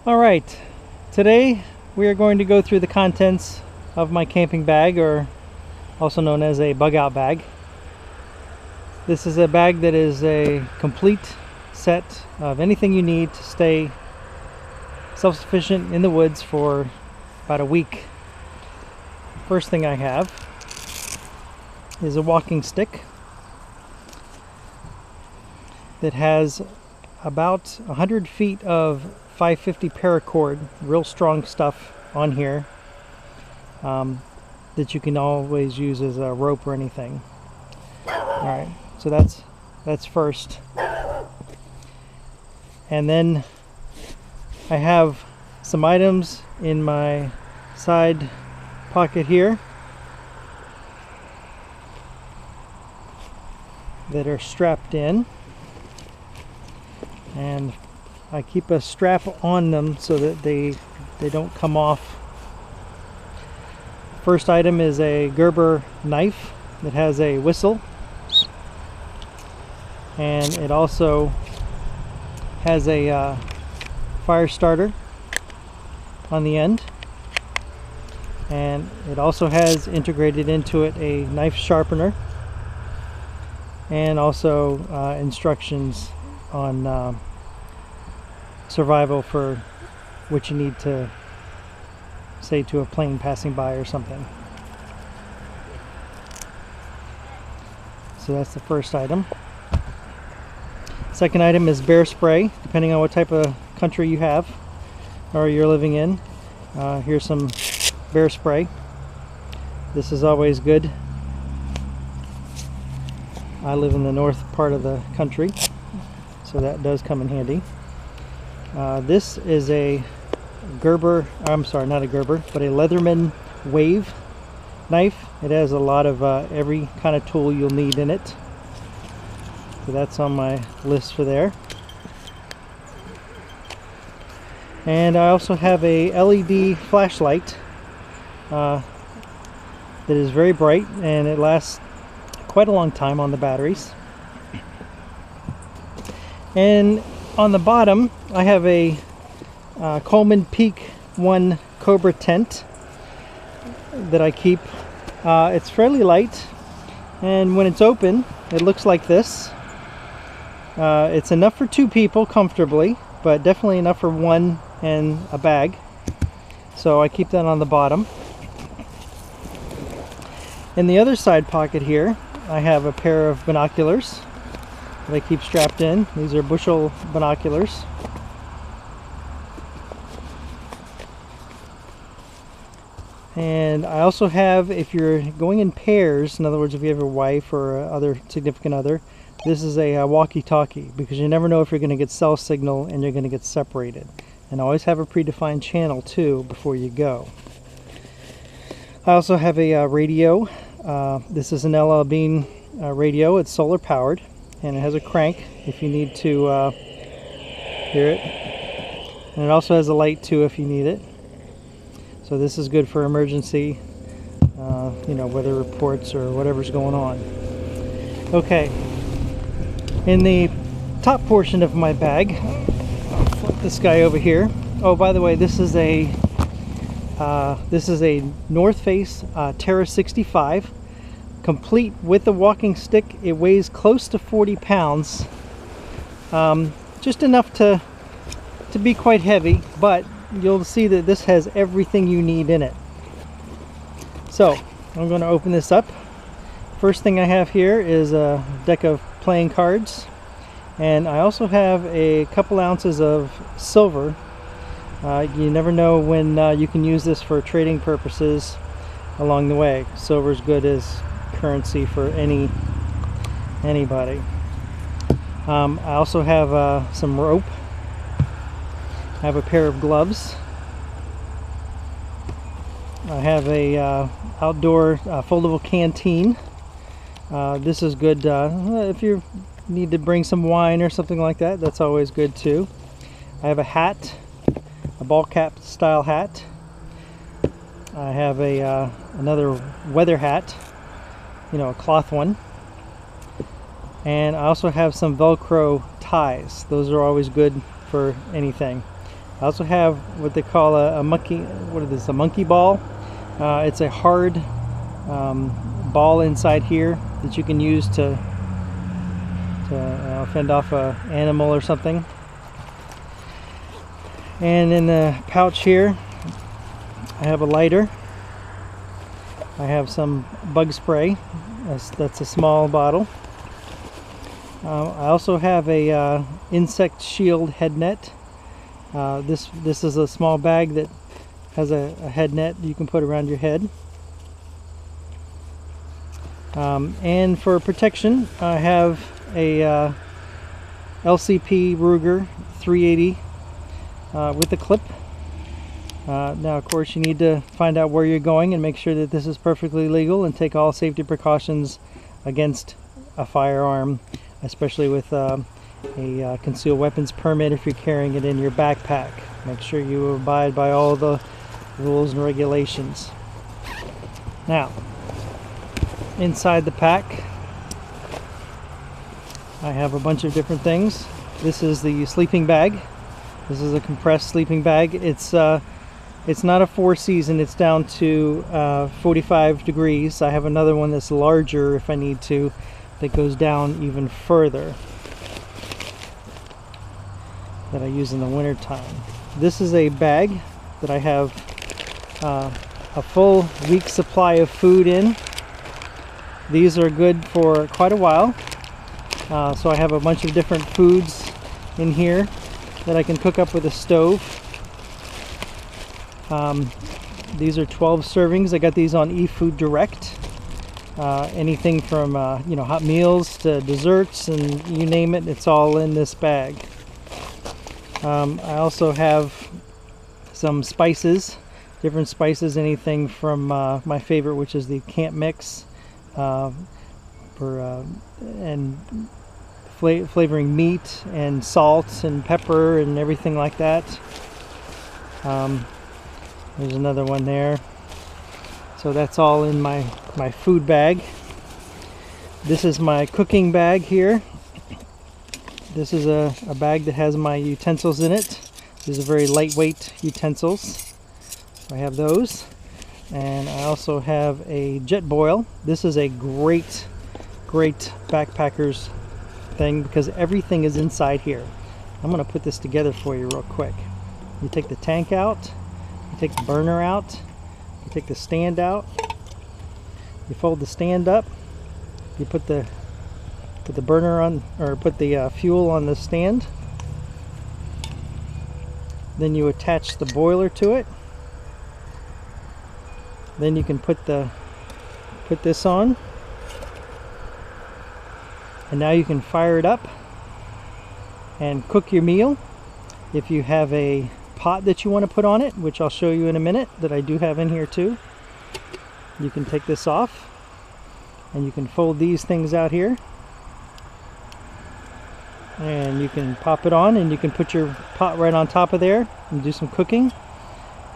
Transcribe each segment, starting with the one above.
All right, today we are going to go through the contents of my camping bag, or also known as a bug out bag. This is a bag that is a complete set of anything you need to stay self-sufficient in the woods for about a week. First thing I have is a walking stick that has about 100 feet of 550 paracord, real strong stuff on here, that you can always use as a rope or anything. All right, so that's first. And then I have some items in my side pocket here that are strapped in, and I keep a strap on them so that they don't come off. First item is a Gerber knife that has a whistle, and it also has a fire starter on the end, and it also has integrated into it a knife sharpener and also instructions on survival for what you need to say to a plane passing by or something. So that's the first item. Second item is bear spray, depending on what type of country you have or you're living in. Here's some bear spray. This is always good. I live in the north part of the country, so that does come in handy. This is a Gerber, I'm sorry, not a Gerber, but a Leatherman Wave knife. It has a lot of every kind of tool you'll need in it. So that's on my list for there. And I also have a LED flashlight that is very bright, and it lasts quite a long time on the batteries. And on the bottom I have a Coleman Peak 1 Cobra tent that I keep. It's fairly light, and when it's open it looks like this. It's enough for 2 people comfortably, but definitely enough for 1 and a bag. So I keep that on the bottom. In the other side pocket here I have a pair of binoculars that I keep strapped in. These are bushel binoculars. And I also have, if you're going in pairs, in other words if you have a wife or other significant other, this is a walkie-talkie, because you never know if you're going to get cell signal and you're going to get separated. And always have a predefined channel too before you go. I also have a radio. This is an LL Bean radio. It's solar powered, and it has a crank if you need to hear it. And it also has a light too if you need it. So this is good for emergency, weather reports or whatever's going on. Okay, in the top portion of my bag, I'll flip this guy over here. Oh, by the way, this is a North Face Terra 65, complete with the walking stick. It weighs close to 40 pounds, just enough to be quite heavy, but you'll see that this has everything you need in it. So I'm going to open this up. First thing I have here is a deck of playing cards, and I also have a couple ounces of silver. You never know when you can use this for trading purposes along the way. Silver is good as currency for anybody. I also have some rope. I have a pair of gloves. I have a outdoor foldable canteen. This is good if you need to bring some wine or something like that. That's always good too. I have a hat, a ball cap style hat. I have a another weather hat, a cloth one. And I also have some Velcro ties. Those are always good for anything. I also have what they call a monkey, what is this, a monkey ball. It's a hard ball inside here that you can use to fend off an animal or something. And in the pouch here, I have a lighter. I have some bug spray. That's a small bottle. I also have a insect shield head net. This is a small bag that has a head net you can put around your head. And for protection, I have a LCP Ruger 380 with a clip. Now, of course, you need to find out where you're going and make sure that this is perfectly legal, and take all safety precautions against a firearm, especially with a concealed weapons permit if you're carrying it in your backpack. Make sure you abide by all the rules and regulations. Now, inside the pack, I have a bunch of different things. This is the sleeping bag. This is a compressed sleeping bag. It's not a 4-season. It's down to 45 degrees. I have another one that's larger if I need to, that goes down even further, that I use in the winter time. This is a bag that I have a full week's supply of food in. These are good for quite a while. So I have a bunch of different foods in here that I can cook up with a stove. These are 12 servings. I got these on eFood Direct. Anything from hot meals to desserts, and you name it, it's all in this bag. I also have some spices, different spices, anything from my favorite, which is the camp mix, and flavoring meat and salt and pepper and everything like that. There's another one there. So that's all in my food bag. This is my cooking bag here. This is a bag that has my utensils in it. These are very lightweight utensils. I have those. And I also have a jet boil. This is a great backpacker's thing because everything is inside here. I'm going to put this together for you real quick. You take the tank out, you take the burner out, you take the stand out, you fold the stand up, you put the burner on, or put the fuel on the stand, then you attach the boiler to it, then you can put this on, and now you can fire it up and cook your meal. If you have a pot that you want to put on it, which I'll show you in a minute, that I do have in here too, you can take this off and you can fold these things out here, and you can pop it on, and you can put your pot right on top of there and do some cooking.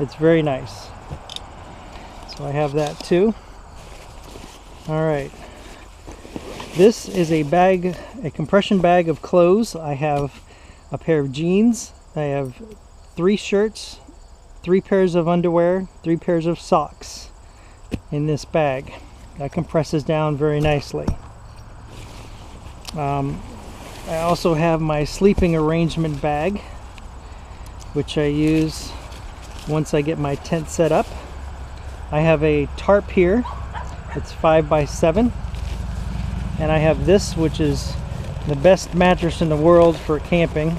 It's very nice. So I have that too. All right, this is a bag, a compression bag of clothes. I have a pair of jeans, I have 3 shirts, 3 pairs of underwear, 3 pairs of socks in this bag. That compresses down very nicely. I also have my sleeping arrangement bag, which I use once I get my tent set up. I have a tarp here. It's 5x7. And I have this, which is the best mattress in the world for camping.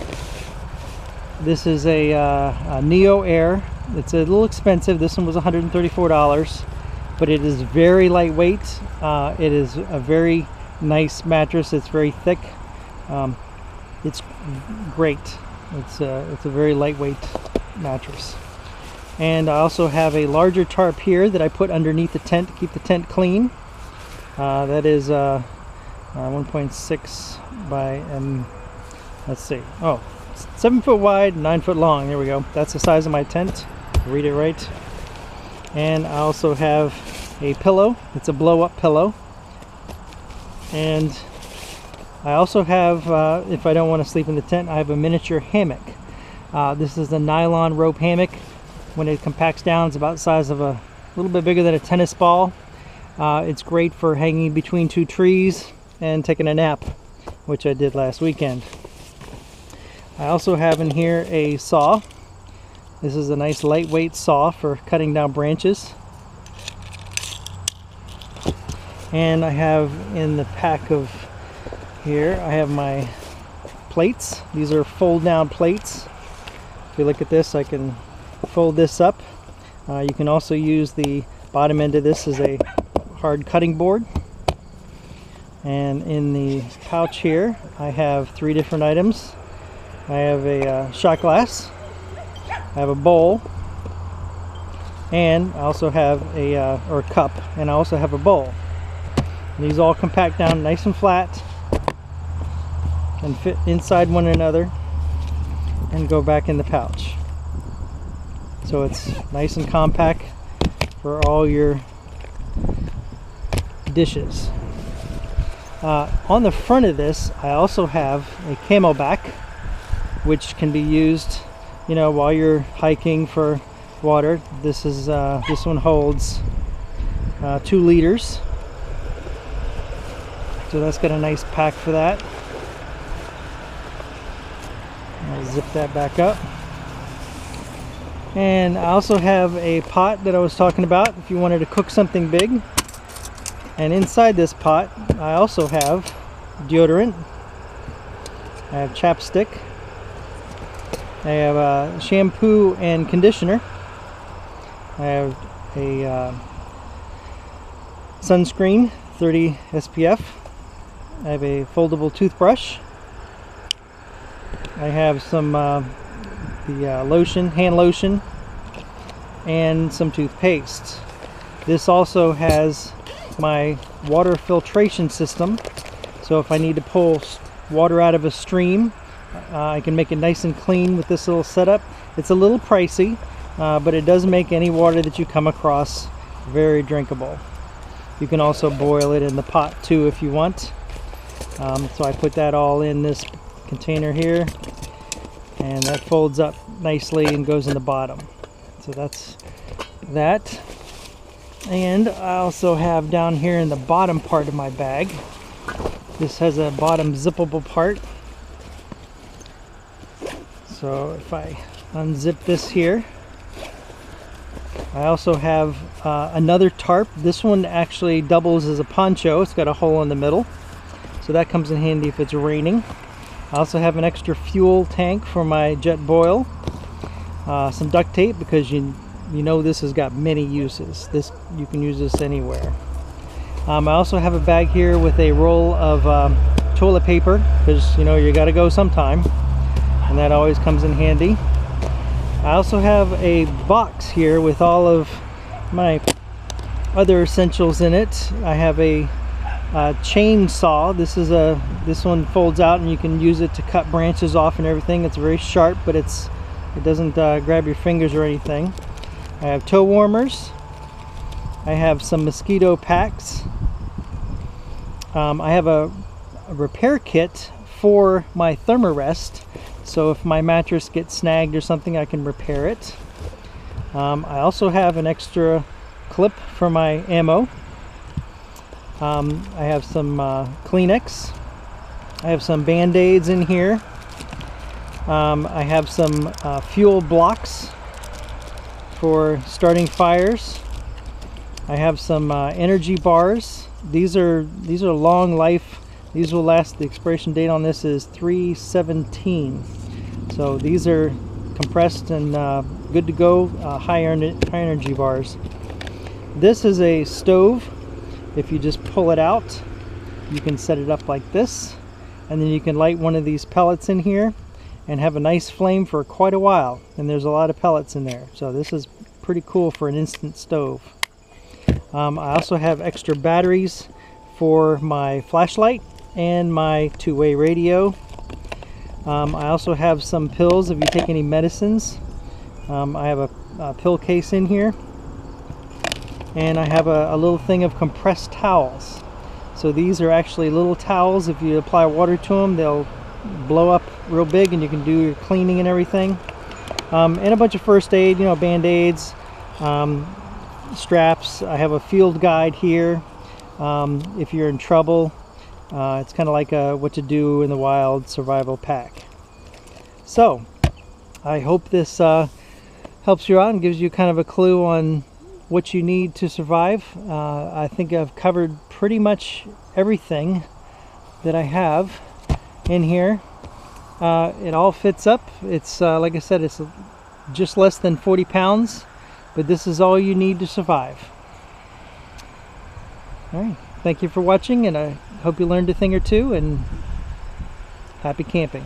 This is a Neo Air. It's a little expensive. This one was $134, but it is very lightweight. It is a very nice mattress. It's very thick. It's great. It's a very lightweight mattress. And I also have a larger tarp here that I put underneath the tent to keep the tent clean. That is 1.6 by, let's see, 7 foot wide, 9 foot long. There we go. That's the size of my tent. Read it right. And I also have a pillow. It's a blow-up pillow. And I also have, if I don't want to sleep in the tent, I have a miniature hammock. This is the nylon rope hammock. When it compacts down, it's about the size of a little bit bigger than a tennis ball. It's great for hanging between two trees and taking a nap, which I did last weekend. I also have in here a saw. This is a nice lightweight saw for cutting down branches. And I have in the pack of here, I have my plates. These are fold down plates. If you look at this, I can fold this up. You can also use the bottom end of this as a hard cutting board. And in the pouch here, I have 3 different items. I have a shot glass, I have a bowl, and I also have a or cup, and I also have a bowl. And these all compact down nice and flat and fit inside one another and go back in the pouch. So it's nice and compact for all your dishes. On the front of this, I also have a camelback, which can be used, you know, while you're hiking for water. This is this one holds 2 liters, so that's got a nice pack for that. I'll zip that back up. And I also have a pot that I was talking about if you wanted to cook something big. And inside this pot, I also have deodorant, I have Chapstick, I have shampoo and conditioner, I have a sunscreen 30 SPF, I have a foldable toothbrush, I have some lotion, hand lotion, and some toothpaste. This also has my water filtration system, so if I need to pull water out of a stream, I can make it nice and clean with this little setup. It's a little pricey, but it does make any water that you come across very drinkable. You can also boil it in the pot too if you want. So I put that all in this container here, and that folds up nicely and goes in the bottom. So that's that. And I also have down here in the bottom part of my bag, this has a bottom zippable part. So if I unzip this here, I also have another tarp. This one actually doubles as a poncho. It's got a hole in the middle, so that comes in handy if it's raining. I also have an extra fuel tank for my jet boil, some duct tape, because you know this has got many uses. You can use this anywhere. I also have a bag here with a roll of toilet paper, because you know you got to go sometime, and that always comes in handy. I also have a box here with all of my other essentials in it. I have a chainsaw. This one folds out and you can use it to cut branches off and everything. It's very sharp, but it doesn't grab your fingers or anything. I have toe warmers. I have some mosquito packs. I have a repair kit for my thermarest, so if my mattress gets snagged or something, I can repair it. I also have an extra clip for my ammo. I have some Kleenex. I have some Band-Aids in here. I have some fuel blocks for starting fires. I have some energy bars. These are long life. These will last. The expiration date on this is 3/17. So these are compressed and good to go, high energy bars. This is a stove. If you just pull it out, you can set it up like this, and then you can light one of these pellets in here and have a nice flame for quite a while. And there's a lot of pellets in there, so this is pretty cool for an instant stove. I also have extra batteries for my flashlight and my two-way radio. I also have some pills if you take any medicines. I have a pill case in here, and I have a little thing of compressed towels. So these are actually little towels. If you apply water to them, they'll blow up real big and you can do your cleaning and everything. And a bunch of first aid, you know, band-aids, straps. I have a field guide here if you're in trouble. It's kind of like a what to do in the wild survival pack. So I hope this helps you out and gives you kind of a clue on what you need to survive. I think I've covered pretty much everything that I have in here. It all fits up. It's like I said, it's just less than 40 pounds, but this is all you need to survive. All right, thank you for watching, and I hope you learned a thing or two, and happy camping.